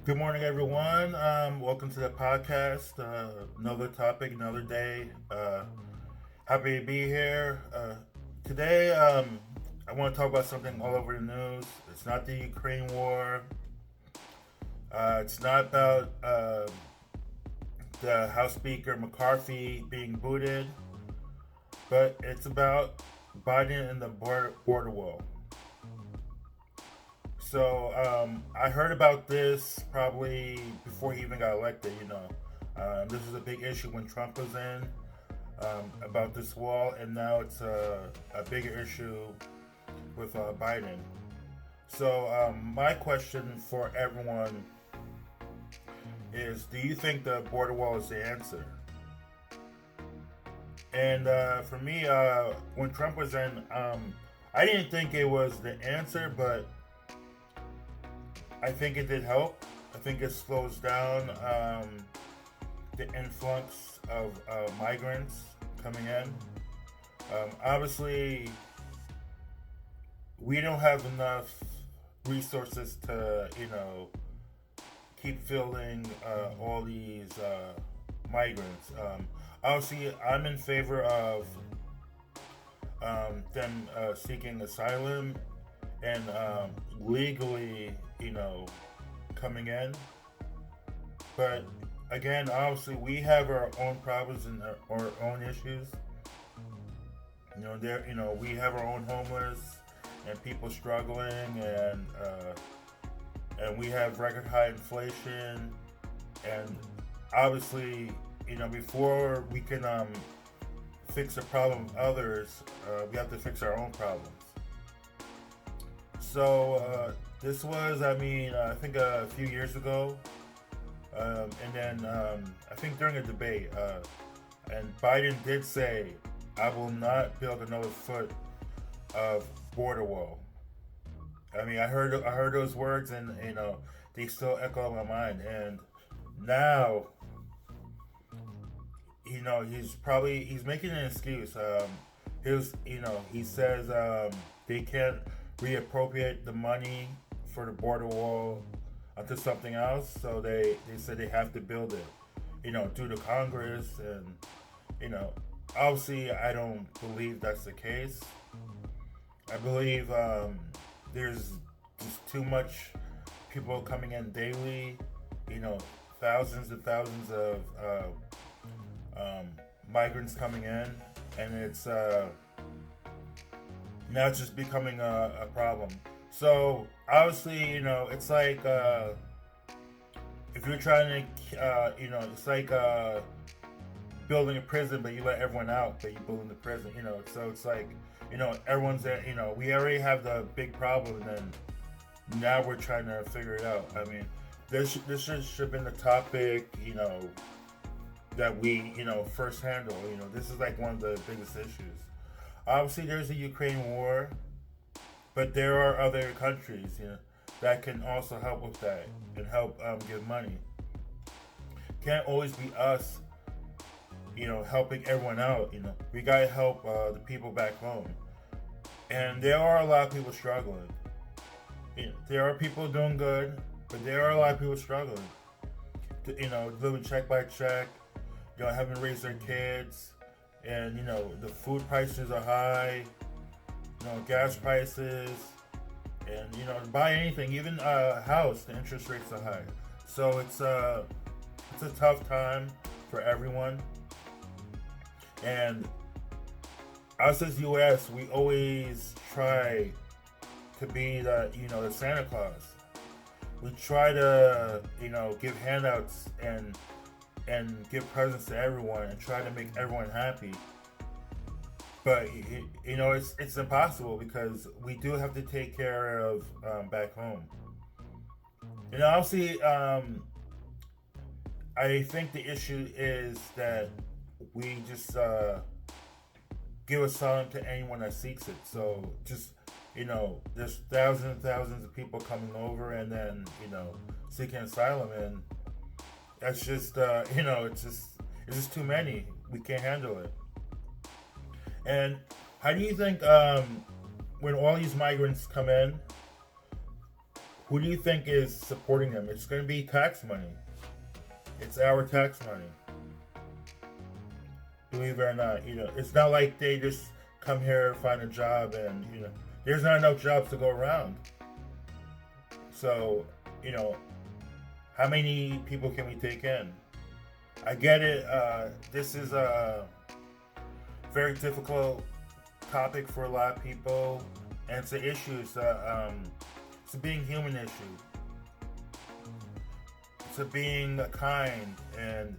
Good morning, everyone. Welcome to the podcast. Another topic, another day. Happy to be here. Today, I want to talk about something all over the news. It's not the Ukraine war. It's not about the House Speaker McCarthy being booted, but it's about Biden and the border wall. So I heard about this probably before he even got elected. This was a big issue when Trump was in about this wall, and now it's a bigger issue with Biden. So my question for everyone is: do you think the border wall is the answer? And for me, when Trump was in, I didn't think it was the answer, but I think it did help. I think it slows down the influx of migrants coming in. Obviously, we don't have enough resources to, keep filling all these migrants. Obviously, I'm in favor of them seeking asylum and legally, coming in. But again, obviously, we have our own problems and our own issues. We have our own homeless and people struggling, and we have record high inflation, and obviously, before we can fix the problem of others, we have to fix our own problems. So this was, I think a few years ago, and then I think during a debate, and Biden did say, "I will not build another foot of border wall." I heard those words, and they still echo in my mind. And now, he's making an excuse. He says they can't reappropriate the money for the border wall onto something else, so they said they have to build it, due to Congress, and obviously I don't believe that's the case. I believe there's just too much people coming in daily, thousands and thousands of migrants coming in, and it's now it's just becoming a problem. So obviously, it's like if you're trying to, it's like building a prison, but you let everyone out, but you building the prison. So it's like, everyone's there. We already have the big problem, and then now we're trying to figure it out. This should have been the topic, that we, first handle. This is like one of the biggest issues. Obviously, there's the Ukraine war, but there are other countries, that can also help with that and help give money. Can't always be us, helping everyone out. We gotta help the people back home, and there are a lot of people struggling. There are people doing good, but there are a lot of people struggling. Living check by check, having to raise their kids, and the food prices are high, gas prices, and to buy anything, even a house, the interest rates are high. So it's a tough time for everyone. And us as U.S., we always try to be the Santa Claus. We try to give handouts and give presents to everyone and try to make everyone happy. But it's impossible because we do have to take care of back home. Obviously, I think the issue is that we just give asylum to anyone that seeks it. So just there's thousands and thousands of people coming over and then seeking asylum, and that's just it's just too many. We can't handle it. And how do you think when all these migrants come in, who do you think is supporting them? It's going to be tax money. It's our tax money. Believe it or not, it's not like they just come here, find a job, and there's not enough jobs to go around. So, how many people can we take in? I get it. This is a very difficult topic for a lot of people, and it's an issue. It's a being human issue. It's a being kind and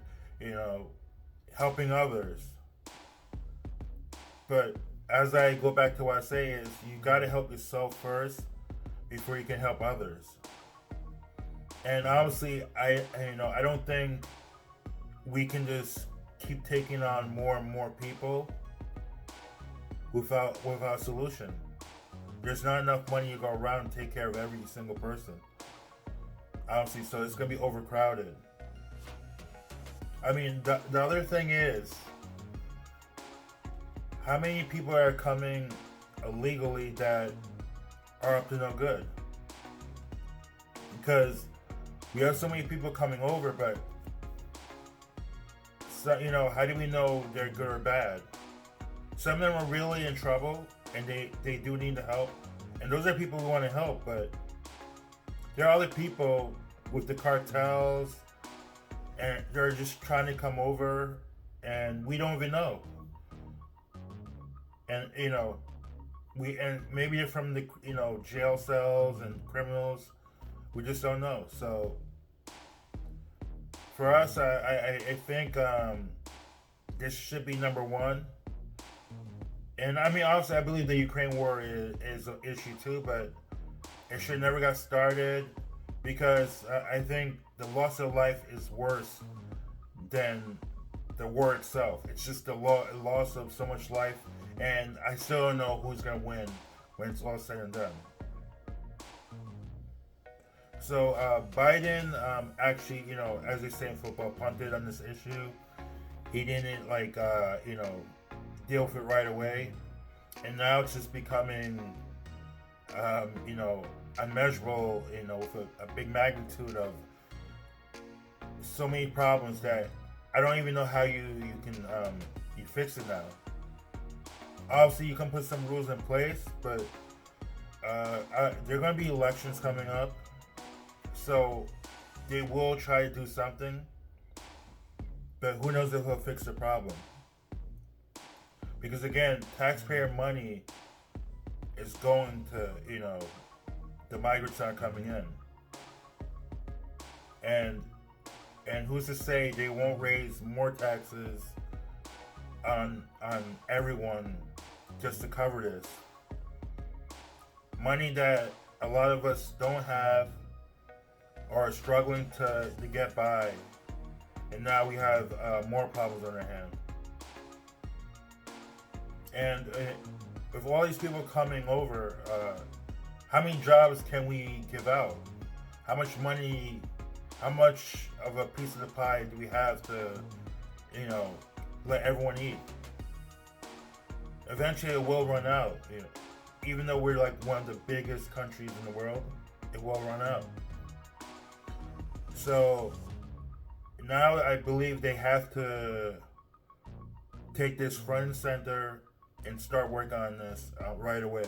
helping others. But as I go back to what I say is, you got to help yourself first before you can help others. And obviously, I don't think we can just keep taking on more and more people without a solution. There's not enough money to go around to take care of every single person. Obviously, so it's going to be overcrowded. I mean, the other thing is, how many people are coming illegally that are up to no good? Because we have so many people coming over, but how do we know they're good or bad? Some of them are really in trouble, and they do need the help, and those are people who want to help. But there are other people with the cartels, and they're just trying to come over, and we don't even know. And maybe they're from the jail cells and criminals. We just don't know. So for us, I think this should be number one. And I mean, obviously, I believe the Ukraine war is an issue too, but it should never got started, because I think the loss of life is worse than the war itself. It's just the loss of so much life, and I still don't know who's going to win when it's all said and done. So Biden actually, as they say in football, punted on this issue. He didn't deal with it right away, and now it's just becoming unmeasurable, with a big magnitude of so many problems that I don't even know how you can you fix it now. Obviously, you can put some rules in place, but there are going to be elections coming up, so they will try to do something, but who knows if they'll fix the problem. Because again, taxpayer money is going to, the migrants are coming in. And who's to say they won't raise more taxes on everyone just to cover this? Money that a lot of us don't have or are struggling to get by. And now we have more problems on our hands. And with all these people coming over, how many jobs can we give out? How much money, how much of a piece of the pie do we have to, let everyone eat? Eventually it will run out. Even though we're like one of the biggest countries in the world, it will run out. So now I believe they have to take this front and center and start working on this right away.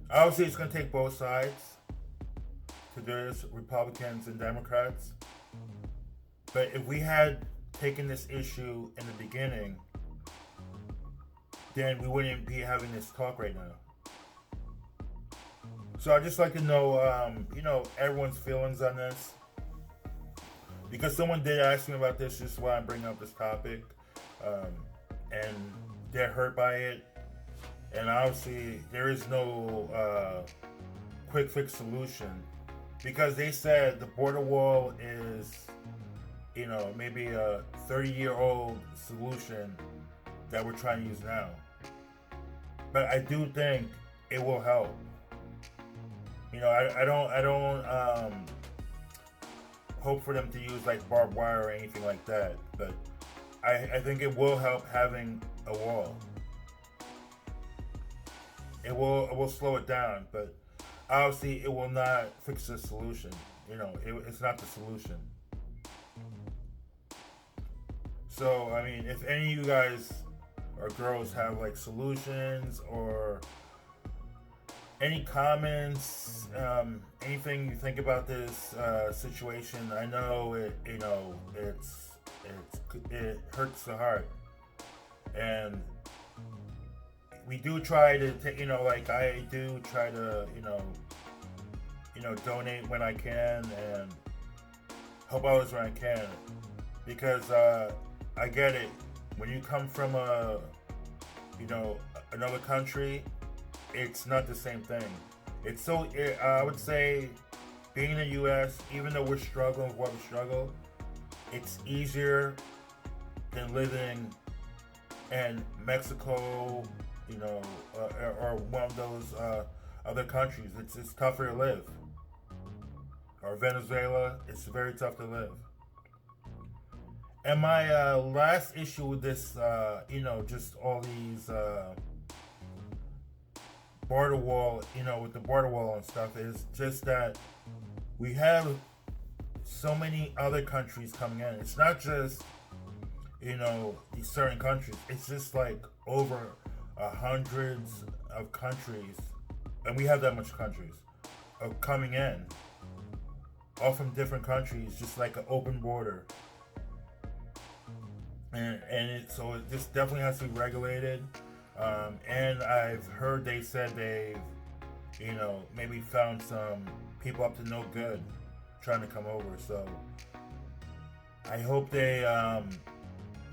Obviously, it's going to take both sides to do this, Republicans and Democrats. But if we had taken this issue in the beginning, then we wouldn't be having this talk right now. So I'd just like to know, everyone's feelings on this. Because someone did ask me about this, this is why I'm bringing up this topic. And they're hurt by it. And obviously, there is no quick fix solution. Because they said the border wall is, maybe a 30-year-old solution that we're trying to use now. But I do think it will help. I don't hope for them to use like barbed wire or anything like that. But I think it will help having a wall. It will slow it down, but obviously it will not fix the solution. It's not the solution. So I mean, if any of you guys or girls have like solutions or any comments, anything you think about this situation, I know it hurts the heart, and we do try to take, like I do try to, donate when I can and help others when I can, because I get it. When you come from another country, it's not the same thing. I would say, being in the U.S., even though we're struggling with what we struggle, it's easier than living in Mexico, or one of those other countries. It's tougher to live. Or Venezuela, it's very tough to live. And my last issue with this, just all these border wall, with the border wall and stuff, is just that we have so many other countries coming in. It's not just, these certain countries. It's just like over hundreds of countries, and we have that much countries of coming in, all from different countries, just like an open border. So it just definitely has to be regulated. And I've heard they said they've, maybe found some people up to no good trying to come over. So I hope they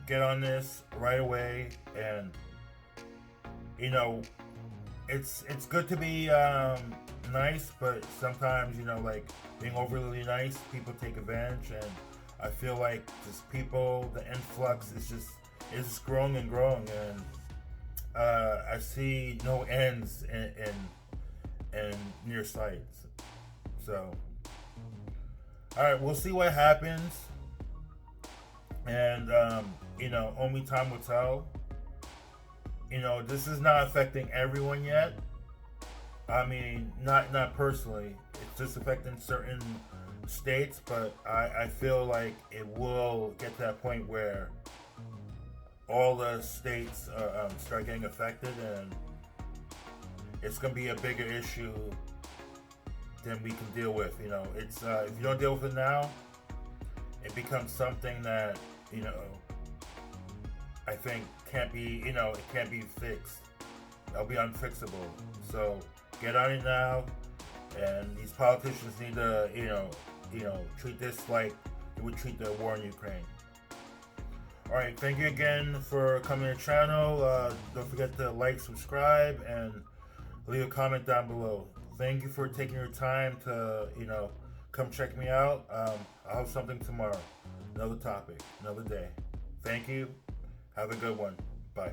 get on this right away. And it's good to be nice, but sometimes like being overly nice, people take advantage, and I feel like the influx is just growing and growing, and I see no ends in near sight. So, all right, we'll see what happens, and only time will tell. This is not affecting everyone yet. I mean, not personally. It's just affecting certain states, but I feel like it will get to that point where all the states start getting affected, and it's going to be a bigger issue than we can deal with. It's if you don't deal with it now, it becomes something that I think can't be it can't be fixed. It'll be unfixable. So get on it now, and these politicians need to treat this like they would treat the war in Ukraine. Alright, thank you again for coming to the channel. Don't forget to like, subscribe, and leave a comment down below. Thank you for taking your time to, come check me out. I'll have something tomorrow. Another topic, another day. Thank you. Have a good one. Bye.